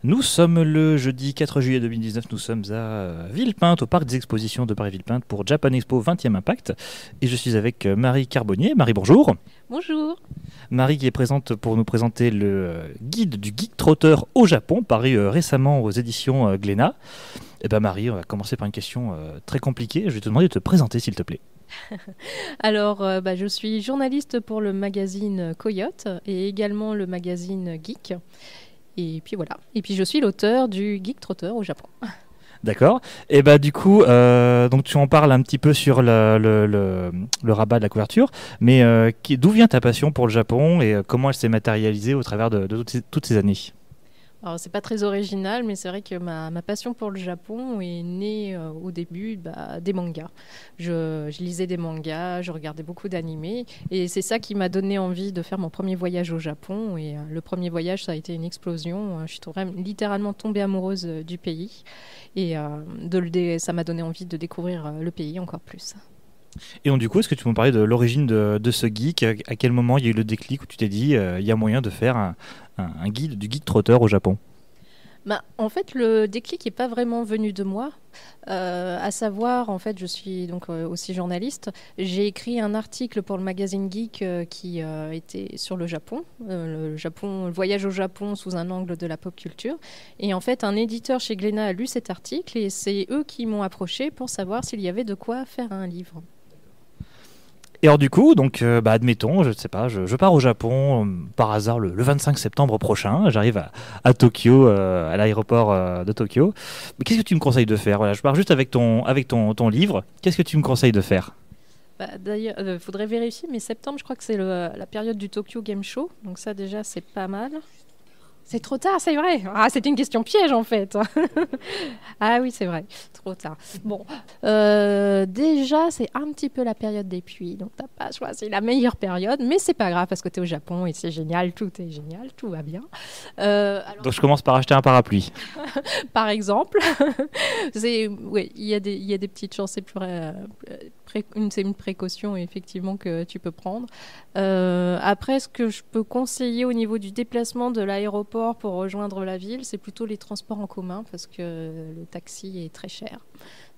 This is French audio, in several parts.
Nous sommes le jeudi 4 juillet 2019, nous sommes à Villepinte, au parc des expositions de Paris-Villepinte pour Japan Expo 20e Impact. Et je suis avec Marie Carbonnier. Marie, bonjour. Bonjour. Marie qui est présente pour nous présenter le guide du geek trotteur au Japon, paru récemment aux éditions Glénat. Eh bien Marie, on va commencer par une question très compliquée. Je vais te demander de te présenter s'il te plaît. Alors, je suis journaliste pour le magazine Coyote et également le magazine Geek. Et puis voilà. Et puis je suis l'auteur du Geek Trotter au Japon. D'accord. Et bah du coup, donc tu en parles un petit peu sur le rabat de la couverture, mais d'où vient ta passion pour le Japon et comment elle s'est matérialisée au travers de toutes ces années? Alors, c'est pas très original, mais c'est vrai que ma passion pour le Japon est née au début des mangas. Je lisais des mangas, je regardais beaucoup d'animés, et c'est ça qui m'a donné envie de faire mon premier voyage au Japon. Et le premier voyage, ça a été une explosion. Je suis vraiment littéralement tombée amoureuse du pays, et ça m'a donné envie de découvrir le pays encore plus. Et donc du coup, est-ce que tu peux me parler de l'origine de ce geek? À quel moment il y a eu le déclic où tu t'es dit, il y a moyen de faire un guide du geek trotteur au Japon? En fait, le déclic n'est pas vraiment venu de moi. À savoir, en fait, je suis donc aussi journaliste. J'ai écrit un article pour le magazine Geek qui était sur le Japon, le voyage au Japon sous un angle de la pop culture. Et en fait, un éditeur chez Glénat a lu cet article et c'est eux qui m'ont approché pour savoir s'il y avait de quoi faire un livre. Et alors du coup, donc admettons, je ne sais pas, je pars au Japon par hasard le 25 septembre prochain, j'arrive à Tokyo, à l'aéroport de Tokyo. Mais qu'est-ce que tu me conseilles de faire? Voilà, je pars juste avec ton livre. Qu'est-ce que tu me conseilles de faire? D'ailleurs, il faudrait vérifier, mais septembre, je crois que c'est la période du Tokyo Game Show. Donc ça, déjà, c'est pas mal. C'est trop tard, c'est vrai. Ah, c'était une question piège en fait. Ah oui, c'est vrai, trop tard. Bon, déjà, c'est un petit peu la période des pluies, donc t'as pas choisi la meilleure période, mais c'est pas grave parce que t'es au Japon et c'est génial, tout est génial, tout va bien. Donc je commence par acheter un parapluie. Par exemple, oui, il y a des petites chances, c'est une précaution effectivement que tu peux prendre. Après, ce que je peux conseiller au niveau du déplacement de l'aéroport pour rejoindre la ville, c'est plutôt les transports en commun parce que le taxi est très cher.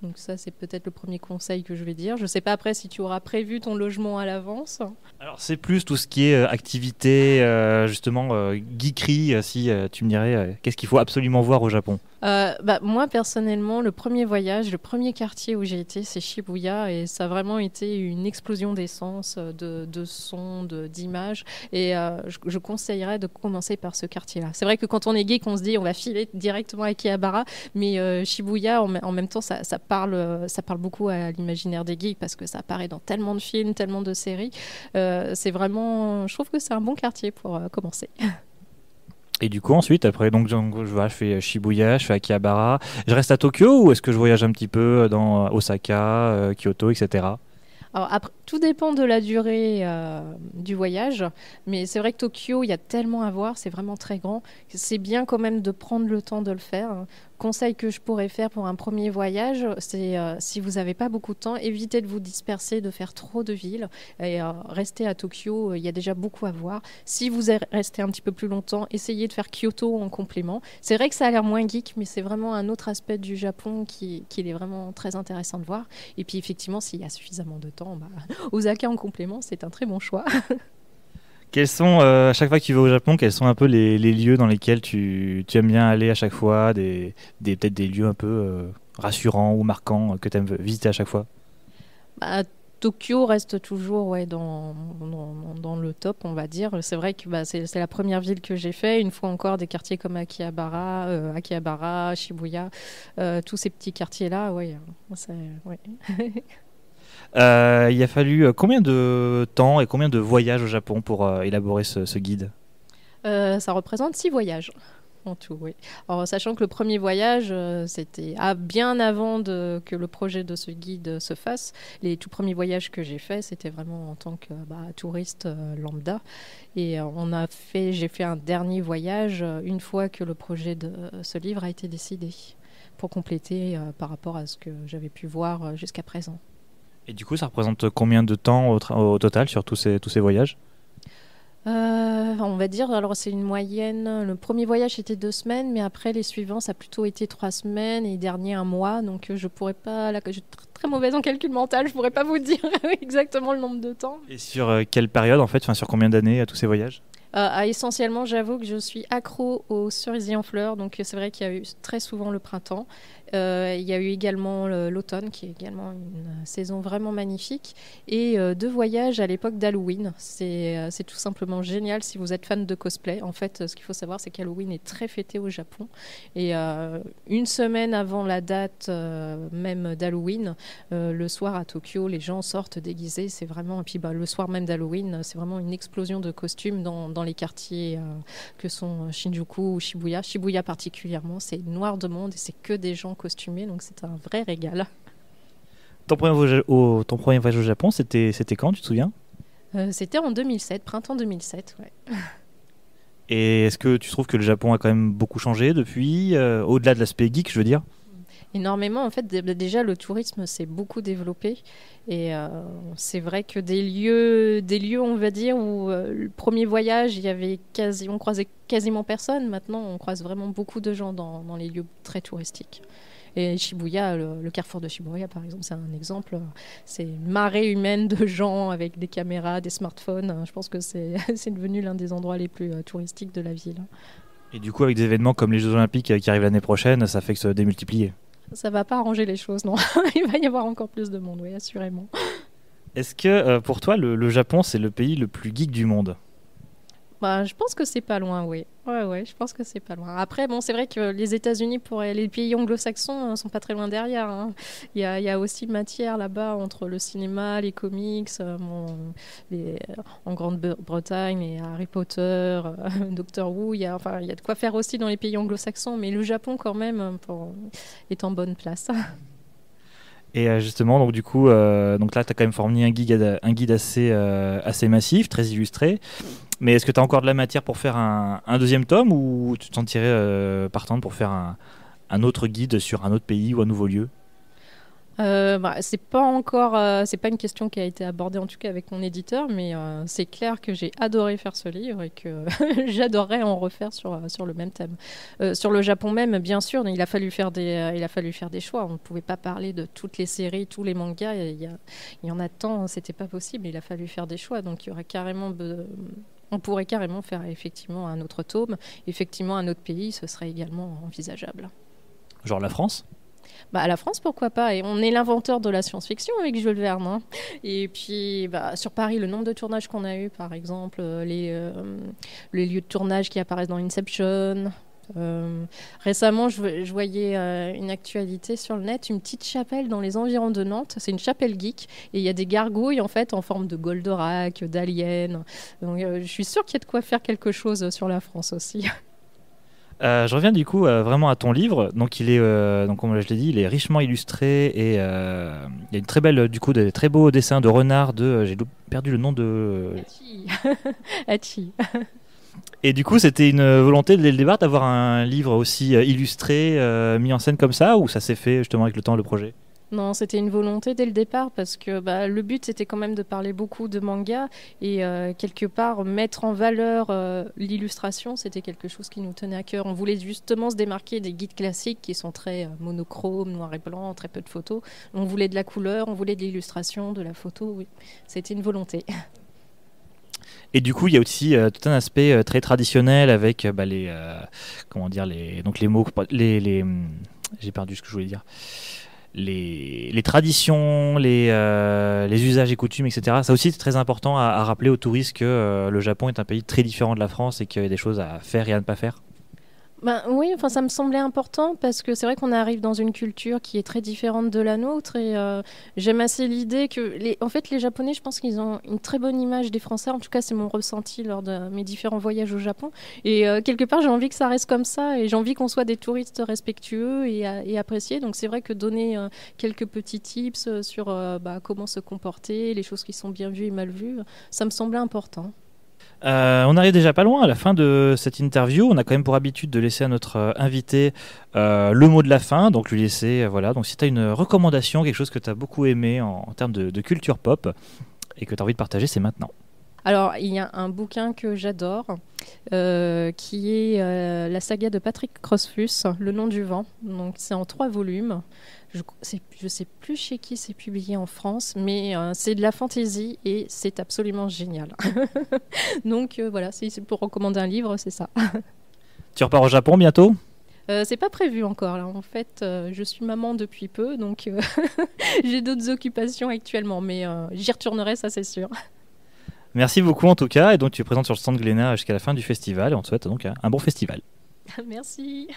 Donc ça, c'est peut-être le premier conseil que je vais dire. Je ne sais pas après si tu auras prévu ton logement à l'avance. Alors c'est plus tout ce qui est activité, justement geekerie, si tu me dirais qu'est-ce qu'il faut absolument voir au Japon. Moi, personnellement, le premier voyage, le premier quartier où j'ai été, c'est Shibuya. Et ça a vraiment été une explosion d'essence, de sons, d'images. Et je conseillerais de commencer par ce quartier-là. C'est vrai que quand on est geek, on se dit on va filer directement à Akihabara. Mais Shibuya, en même temps, ça parle beaucoup à l'imaginaire des geeks parce que ça apparaît dans tellement de films, tellement de séries. Je trouve que c'est un bon quartier pour commencer. Et du coup ensuite, après je fais Shibuya, je fais Akihabara, je reste à Tokyo ou est-ce que je voyage un petit peu dans Osaka, Kyoto, etc. Alors après, tout dépend de la durée du voyage, mais c'est vrai que Tokyo, il y a tellement à voir, c'est vraiment très grand. C'est bien quand même de prendre le temps de le faire. Conseil que je pourrais faire pour un premier voyage, c'est si vous n'avez pas beaucoup de temps, évitez de vous disperser, de faire trop de villes et restez à Tokyo, il y a déjà beaucoup à voir. Si vous restez un petit peu plus longtemps, essayez de faire Kyoto en complément. C'est vrai que ça a l'air moins geek, mais c'est vraiment un autre aspect du Japon qui est vraiment très intéressant de voir. Et puis effectivement, s'il y a suffisamment de temps, Osaka en complément, c'est un très bon choix. Quels sont, à chaque fois que tu vas au Japon, quels sont un peu les lieux dans lesquels tu aimes bien aller à chaque fois, peut-être des lieux un peu rassurants ou marquants que tu aimes visiter à chaque fois? Bah, Tokyo reste toujours dans le top, on va dire. C'est vrai que c'est la première ville que j'ai fait. Une fois encore, des quartiers comme Akihabara, Shibuya, tous ces petits quartiers-là, ouais, ouais. Il a fallu combien de temps et combien de voyages au Japon pour élaborer ce guide? Ça représente 6 voyages. En tout, oui. Alors, sachant que le premier voyage, c'était bien avant que le projet de ce guide se fasse. Les tout premiers voyages que j'ai faits, c'était vraiment en tant que touriste lambda. Et j'ai fait un dernier voyage une fois que le projet de ce livre a été décidé, pour compléter par rapport à ce que j'avais pu voir jusqu'à présent. Et du coup, ça représente combien de temps au total sur tous ces voyages? On va dire, alors c'est une moyenne. Le premier voyage c'était 2 semaines, mais après les suivants ça a plutôt été 3 semaines et les derniers un mois. Donc je pourrais pas, là que je suis très mauvaise en calcul mental, je pourrais pas vous dire exactement le nombre de temps. Et sur quelle période en fait, enfin, sur combien d'années tous ces voyages? Essentiellement, j'avoue que je suis accro aux cerisiers en fleurs, donc c'est vrai qu'il y a eu très souvent le printemps. Il y a eu également l'automne, qui est également une saison vraiment magnifique, et 2 voyages à l'époque d'Halloween. C'est tout simplement génial si vous êtes fan de cosplay. En fait, ce qu'il faut savoir, c'est qu'Halloween est très fêté au Japon, et une semaine avant la date même d'Halloween, le soir à Tokyo, les gens sortent déguisés. C'est vraiment, et puis le soir même d'Halloween, c'est vraiment une explosion de costumes dans les quartiers que sont Shinjuku ou Shibuya. Shibuya particulièrement, c'est noir de monde et c'est que des gens costumés, donc c'est un vrai régal. Ton premier voyage au Japon, c'était quand, tu te souviens? C'était en 2007, printemps 2007, ouais. Et est-ce que tu trouves que le Japon a quand même beaucoup changé depuis, au-delà de l'aspect geek, je veux dire? Énormément, en fait, déjà le tourisme s'est beaucoup développé et c'est vrai que des lieux, on va dire, où le premier voyage, on croisait quasiment personne. Maintenant, on croise vraiment beaucoup de gens dans les lieux très touristiques. Et Shibuya, le carrefour de Shibuya, par exemple, c'est un exemple. C'est une marée humaine de gens avec des caméras, des smartphones. Je pense que c'est c'est devenu l'un des endroits les plus touristiques de la ville. Et du coup, avec des événements comme les Jeux Olympiques qui arrivent l'année prochaine, ça fait que se démultiplier. Ça va pas arranger les choses, non. Il va y avoir encore plus de monde, oui, assurément. Est-ce que pour toi, le Japon, c'est le pays le plus geek du monde? Bah, je pense que c'est pas loin, oui. Ouais, ouais, je pense que c'est pas loin. Après, bon, c'est vrai que les États-Unis, pour les pays anglo-saxons, sont pas très loin derrière, hein. Il y a aussi matière là-bas entre le cinéma, les comics, en Grande-Bretagne, et Harry Potter, Doctor Who. Enfin, il y a de quoi faire aussi dans les pays anglo-saxons, mais le Japon, quand même, est en bonne place. Et justement, donc du coup, donc là, tu as quand même fourni un guide assez massif, très illustré. Mais est-ce que tu as encore de la matière pour faire un deuxième tome ou tu te sentirais partante pour faire un autre guide sur un autre pays ou un nouveau lieu? C'est pas une question qui a été abordée en tout cas avec mon éditeur, mais c'est clair que j'ai adoré faire ce livre et que j'adorerais en refaire sur le même thème. Sur le Japon même, bien sûr, il a fallu faire des choix. On ne pouvait pas parler de toutes les séries, tous les mangas. Il y en a tant, c'était pas possible. Il a fallu faire des choix. Donc il y aurait on pourrait carrément faire effectivement un autre tome. Effectivement, un autre pays, ce serait également envisageable. Genre la France? Bah, à la France, pourquoi pas? Et on est l'inventeur de la science-fiction avec Jules Verne, hein. Et puis, sur Paris, le nombre de tournages qu'on a eu, par exemple, les lieux de tournage qui apparaissent dans Inception. Récemment, je voyais une actualité sur le net, une petite chapelle dans les environs de Nantes. C'est une chapelle geek et il y a des gargouilles en fait en forme de Goldorak, d'aliens. Donc, je suis sûre qu'il y a de quoi faire quelque chose sur la France aussi. Je reviens du coup vraiment à ton livre. Donc il est, donc comme je l'ai dit, il est richement illustré et il y a une très belle, du coup, des très beaux dessins de renard j'ai perdu le nom de. Hachi. Hachi. Et du coup, c'était une volonté dès le départ d'avoir un livre aussi illustré, mis en scène comme ça, ou ça s'est fait justement avec le temps, le projet? Non, c'était une volonté dès le départ parce que le but c'était quand même de parler beaucoup de manga et quelque part mettre en valeur l'illustration, c'était quelque chose qui nous tenait à cœur. On voulait justement se démarquer des guides classiques qui sont très monochromes, noir et blanc, très peu de photos. On voulait de la couleur, on voulait de l'illustration, de la photo, oui. C'était une volonté. Et du coup, il y a aussi tout un aspect très traditionnel avec comment dire, donc les mots, j'ai perdu ce que je voulais dire. Les traditions, les usages et coutumes, etc. Ça aussi, c'est très important à rappeler aux touristes que le Japon est un pays très différent de la France et qu'il y a des choses à faire et à ne pas faire. Oui, enfin, ça me semblait important parce que c'est vrai qu'on arrive dans une culture qui est très différente de la nôtre et j'aime assez l'idée que en fait, les Japonais, je pense qu'ils ont une très bonne image des Français. En tout cas, c'est mon ressenti lors de mes différents voyages au Japon. Et quelque part, j'ai envie que ça reste comme ça et j'ai envie qu'on soit des touristes respectueux et appréciés. Donc, c'est vrai que donner quelques petits tips sur comment se comporter, les choses qui sont bien vues et mal vues, ça me semblait important. On arrive déjà pas loin à la fin de cette interview. On a quand même pour habitude de laisser à notre invité le mot de la fin, donc lui laisser, voilà. Donc si tu as une recommandation, quelque chose que tu as beaucoup aimé en termes de culture pop et que tu as envie de partager, c'est maintenant. Alors, il y a un bouquin que j'adore, qui est la saga de Patrick Crossfus, Le nom du vent. Donc, c'est en 3 volumes. Je sais plus chez qui c'est publié en France, mais c'est de la fantaisie et c'est absolument génial. Donc, voilà, si c'est pour recommander un livre, c'est ça. Tu repars au Japon bientôt? C'est pas prévu encore, là. En fait, je suis maman depuis peu, donc j'ai d'autres occupations actuellement, mais j'y retournerai, ça c'est sûr. Merci beaucoup en tout cas. Et donc tu es présente sur le stand Glénat jusqu'à la fin du festival. Et on te souhaite donc un bon festival. Merci.